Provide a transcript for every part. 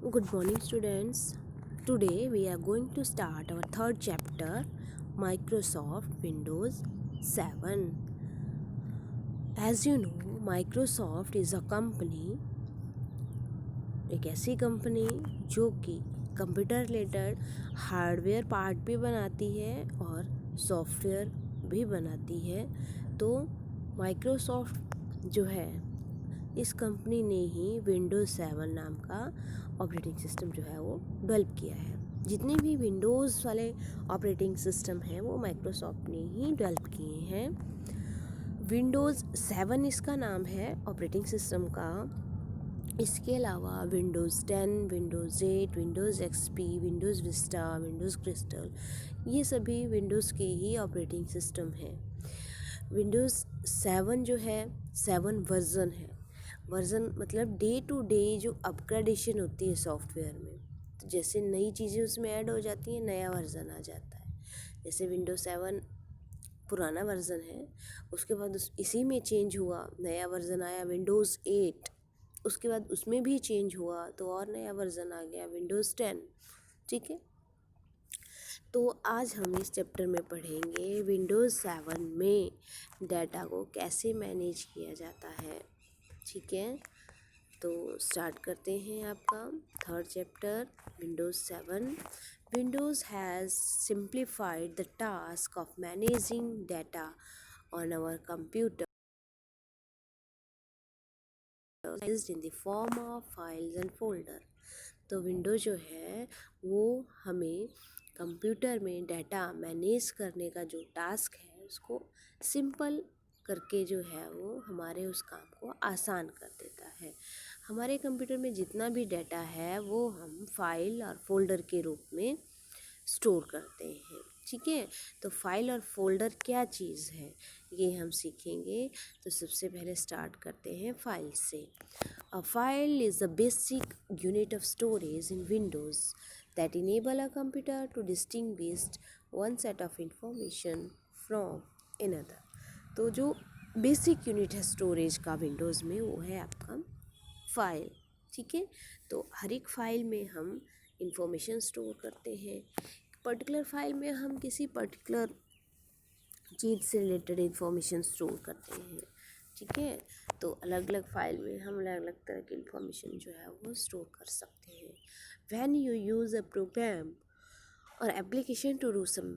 Good morning, students. Today we are going to start our third chapter, Microsoft Windows 7. As you know, Microsoft is a company, एक ऐसी company जो कि computer related hardware part भी बनाती है और software भी बनाती है। तो माइक्रोसॉफ्ट जो है, इस कंपनी ने ही विंडोज़ 7 नाम का ऑपरेटिंग सिस्टम जो है वो डेवलप किया है। जितने भी विंडोज़ वाले ऑपरेटिंग सिस्टम हैं वो माइक्रोसॉफ्ट ने ही डेवलप किए हैं। विंडोज़ 7 इसका नाम है ऑपरेटिंग सिस्टम का। इसके अलावा Windows 10, Windows 8, Windows XP, Windows Vista, Windows crystal, ये सभी विंडोज़ के ही ऑपरेटिंग सिस्टम हैं। विंडोज़ 7 जो है 7 वर्जन है। वर्जन मतलब डे टू डे जो अपग्रेडेशन होती है सॉफ्टवेयर में, तो जैसे नई चीज़ें उसमें ऐड हो जाती हैं, नया वर्जन आ जाता है। जैसे विंडोज़ 7 पुराना वर्जन है, उसके बाद इसी में चेंज हुआ, नया वर्जन आया विंडोज़ 8, उसके बाद उसमें भी चेंज हुआ तो और नया वर्जन आ गया विंडोज़ 10। ठीक है, तो आज हम इस चैप्टर में पढ़ेंगे विंडोज़ 7 में डाटा को कैसे मैनेज किया जाता है। ठीक है, तो स्टार्ट करते हैं आपका third chapter, Windows 7। Windows has simplified the task of managing data on our computer in the form of files and folder। तो विंडो जो है वो हमें कंप्यूटर में डाटा मैनेज करने का जो टास्क है उसको सिंपल करके जो है वो हमारे उस काम को आसान कर देता है। हमारे कंप्यूटर में जितना भी डाटा है वो हम फाइल और फोल्डर के रूप में स्टोर करते हैं। ठीक है, तो फाइल और फोल्डर क्या चीज़ है ये हम सीखेंगे। तो सबसे पहले स्टार्ट करते हैं फाइल से। A file is a basic unit of storage in Windows that enable a computer to distinguish one set of information from another। तो जो बेसिक यूनिट है स्टोरेज का विंडोज़ में वो है आपका फाइल। ठीक है, तो हर एक फाइल में हम इंफॉर्मेशन स्टोर करते हैं। पर्टिकुलर फाइल में हम किसी पर्टिकुलर चीज़ से रिलेटेड इंफॉर्मेशन स्टोर करते हैं। ठीक है, तो अलग अलग फाइल में हम अलग अलग तरह की इंफॉर्मेशन जो है वो स्टोर कर सकते हैं। When you use a program और application to do some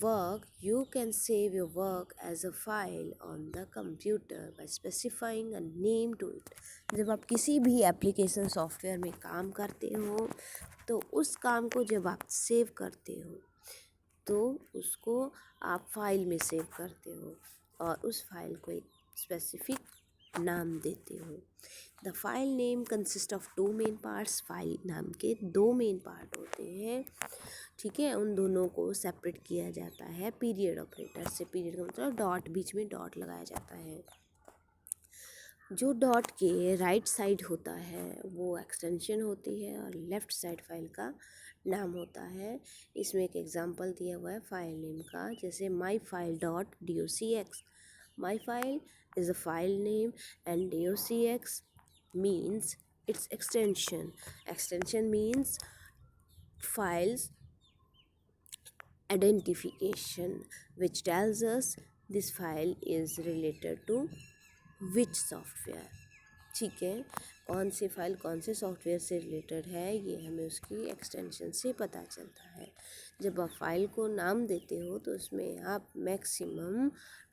work, you can save your work as a file on the computer by specifying a name to it. जब आप किसी भी एप्लीकेशन सॉफ्टवेयर में काम करते हो तो उस काम को जब आप सेव करते हो तो उसको आप फाइल में सेव करते हो और उस फाइल को एक स्पेसिफिक नाम देते हो। The file name consist of 2 main parts. File नाम के 2 मेन पार्ट होते हैं। ठीक है, उन दोनों को सेपरेट किया जाता है पीरियड ऑपरेटर से। पीरियड का मतलब डॉट, बीच में डॉट लगाया जाता है। जो डॉट के राइट साइड होता है वो एक्सटेंशन होती है और लेफ़्ट साइड फाइल का नाम होता है। इसमें एक एग्जांपल दिया हुआ है फाइल नेम का, जैसे my file dot docx। My file is a file name and docx means its extension। extension means files identification which tells us this file is related to which software। ठीक है, कौन सी file कौन से software से related है ये हमें उसकी एक्सटेंशन से पता चलता है। जब आप फाइल को नाम देते हो तो उसमें आप मैक्सिमम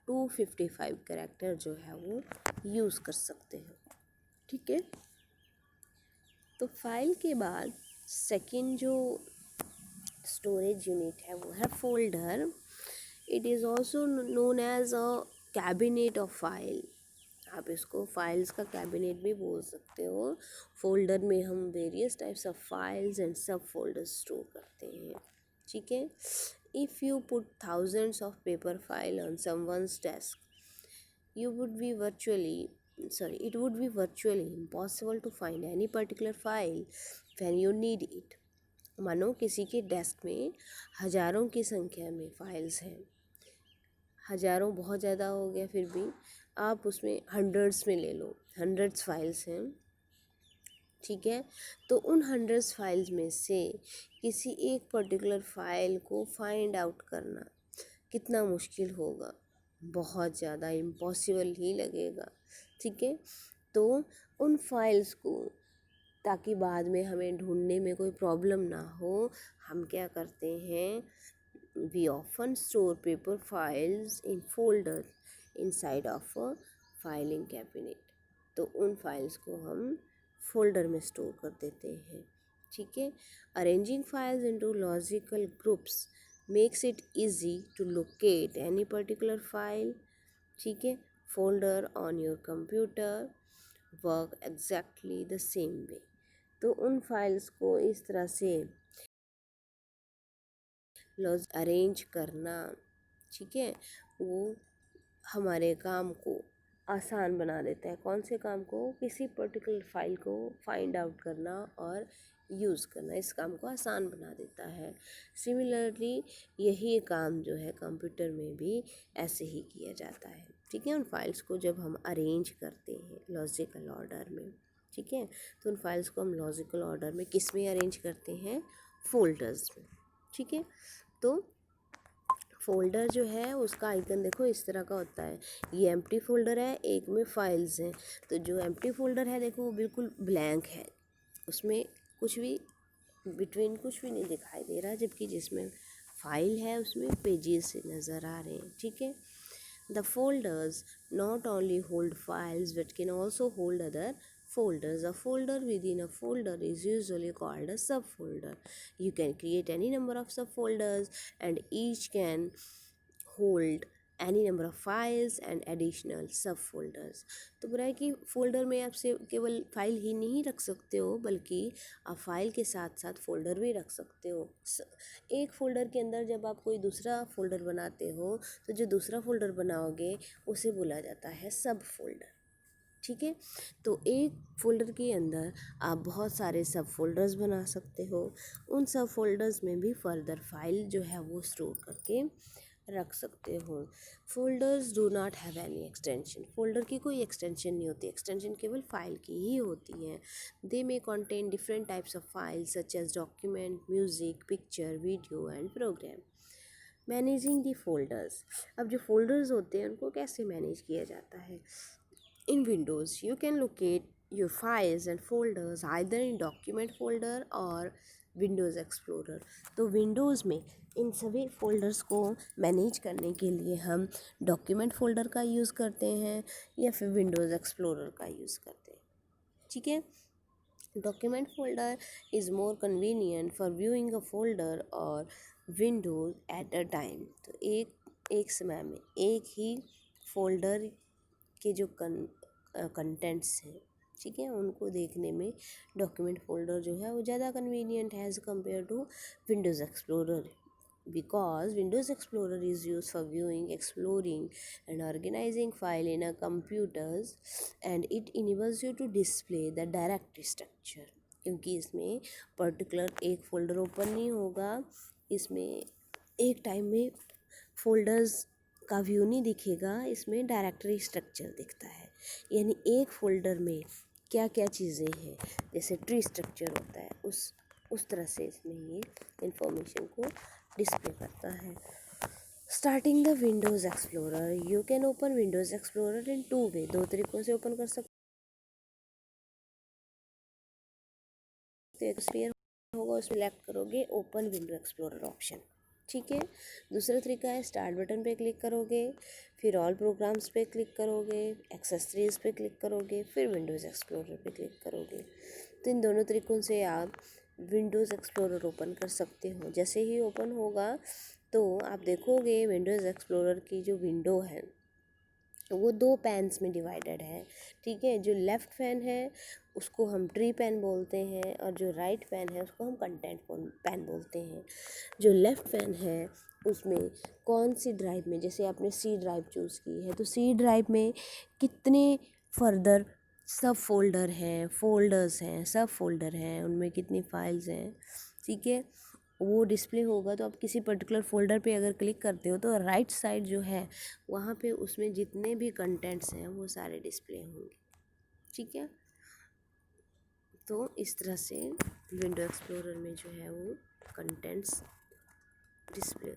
255 कैरेक्टर जो है वो यूज़ कर सकते हो। ठीक है, तो फाइल के बाद सेकंड जो स्टोरेज यूनिट है वो है folder. It is also known as a cabinet of file. आप इसको फाइल्स का कैबिनेट भी बोल सकते हो। फोल्डर में हम various types of files and सब फोल्डर्स स्टोर करते हैं। ठीक है, if you put thousands of paper file on someone's desk you would be virtually it would be virtually impossible to find any particular file when you need it। मानो किसी के desk में हज़ारों की संख्या में फाइल्स हैं, हज़ारों बहुत ज़्यादा हो गया, फिर भी आप उसमें हंड्रेड्स में ले लो, हंड्रेड्स फाइल्स हैं, ठीक है। तो उन हंड्रेड्स फाइल्स में से किसी एक पर्टिकुलर फाइल को फाइंड आउट करना कितना मुश्किल होगा, बहुत ज़्यादा इम्पॉसिबल ही लगेगा। ठीक है। तो उन फाइल्स को, ताकि बाद में हमें ढूंढने में कोई प्रॉब्लम ना हो, हम क्या करते हैं, we often store paper files in folder inside of a filing cabinet. तो उन फाइल्स को हम फोल्डर में स्टोर कर देते हैं। ठीक है। Arranging files into logical groups makes it easy to locate any particular file. ठीक है। Folder on your computer work exactly the same way. तो उन फाइल्स को इस तरह से अरेंज करना, ठीक है, वो हमारे काम को आसान बना देता है। कौन से काम को? किसी पर्टिकुलर फाइल को फाइंड आउट करना और यूज़ करना, इस काम को आसान बना देता है। सिमिलरली यही काम जो है कंप्यूटर में भी ऐसे ही किया जाता है। ठीक है। उन फाइल्स को जब हम अरेंज करते हैं लॉजिकल ऑर्डर में, ठीक है, तो उन फाइल्स को हम लॉजिकल ऑर्डर में किस में अरेंज करते हैं? फोल्डर्स में। ठीक है। तो फोल्डर जो है उसका आइकन देखो इस तरह का होता है। ये एम्प्टी फोल्डर है, एक में फाइल्स हैं। तो जो एम्प्टी फोल्डर है देखो वो बिल्कुल ब्लैंक है, उसमें कुछ भी बिटवीन कुछ भी नहीं दिखाई दे रहा, जबकि जिसमें फाइल है उसमें पेजेस नज़र आ रहे हैं। ठीक है। The folders not only hold files but can also hold other folders. A folder within a folder is usually called a subfolder. You can create any number of subfolders and each can hold any number of files and additional subfolders. तो बुरा है कि folder में आप से केवल file ही नहीं रख सकते हो, बल्कि आप फाइल के साथ साथ फोल्डर भी रख सकते हो। एक फ़ोल्डर के अंदर जब आप कोई दूसरा फ़ोल्डर बनाते हो तो जो दूसरा फ़ोल्डर बनाओगे उसे बोला जाता है सब फ़ोल्डर। ठीक है। तो एक फ़ोल्डर के अंदर आप बहुत सारे सब फ़ोल्डर्स बना सकते हो। उन सब फ़ोल्डर्स में भी फर्दर फाइल जो है वो स्टोर करके रख सकते हो। Folders do not have any extension. Folder की कोई एक्सटेंशन नहीं होती, एक्सटेंशन केवल फाइल की ही होती हैं। They may contain different types of files such as document, music, picture, video and program. Managing the folders. अब जो फोल्डर्स होते हैं उनको कैसे मैनेज किया जाता है? In Windows, you can locate your files and folders either in document folder और Windows Explorer। तो Windows में इन सभी फोल्डर्स को मैनेज करने के लिए हम डॉक्यूमेंट फोल्डर का यूज़ करते हैं या फिर Windows Explorer का यूज़ करते हैं। ठीक है। Document folder is more convenient for viewing a folder और विंडोज एट अ टाइम। तो एक समय में एक ही फोल्डर के जो कंटेंट्स हैं, ठीक है, उनको देखने में डॉक्यूमेंट फोल्डर जो है वो ज़्यादा कन्वीनियंट है as compare to Windows Explorer, because Windows Explorer is used for viewing, exploring and organizing file in a computers and it enables you to display the direct structure। क्योंकि इसमें particular एक folder open नहीं होगा, इसमें एक time में folders का view नहीं दिखेगा, इसमें डायरेक्टरी स्ट्रक्चर दिखता है। यानी एक फ़ोल्डर में क्या क्या चीज़ें हैं, जैसे ट्री स्ट्रक्चर होता है, उस तरह से इसमें ये इंफॉर्मेशन को डिस्प्ले करता है। Starting the Windows explorer. You can open Windows explorer in two way. दो तरीक़ों से ओपन कर सकते हो। एक स्पेयर होगा, उसमें सेलेक्ट करोगे ओपन विंडो एक्सप्लोरर ऑप्शन। ठीक है। दूसरा तरीका है स्टार्ट बटन पे क्लिक करोगे, फिर ऑल प्रोग्राम्स पे क्लिक करोगे, एक्सेसरीज पे क्लिक करोगे, फिर विंडोज़ एक्सप्लोरर पे क्लिक करोगे। तो इन दोनों तरीक़ों से आप विंडोज़ एक्सप्लोरर ओपन कर सकते हो। जैसे ही ओपन होगा तो आप देखोगे विंडोज़ एक्सप्लोरर की जो विंडो है वो दो पैन्स में डिवाइडेड है। ठीक है। जो लेफ़्ट पैन है उसको हम ट्री पैन बोलते हैं और जो राइट पैन है उसको हम कंटेंट पैन बोलते हैं। जो लेफ़्ट पैन है उसमें कौन सी ड्राइव में, जैसे आपने सी ड्राइव चूज़ की है तो सी ड्राइव में कितने फर्दर सब फोल्डर हैं, फोल्डर्स हैं, सब फोल्डर हैं, उनमें कितनी फाइल्स हैं, ठीक है, वो डिस्प्ले होगा। तो आप किसी पर्टिकुलर फोल्डर पे अगर क्लिक करते हो तो राइट साइड जो है वहाँ पे उसमें जितने भी कंटेंट्स हैं वो सारे डिस्प्ले होंगे। ठीक है। तो इस तरह से विंडो एक्सप्लोरर में जो है वो कंटेंट्स डिस्प्ले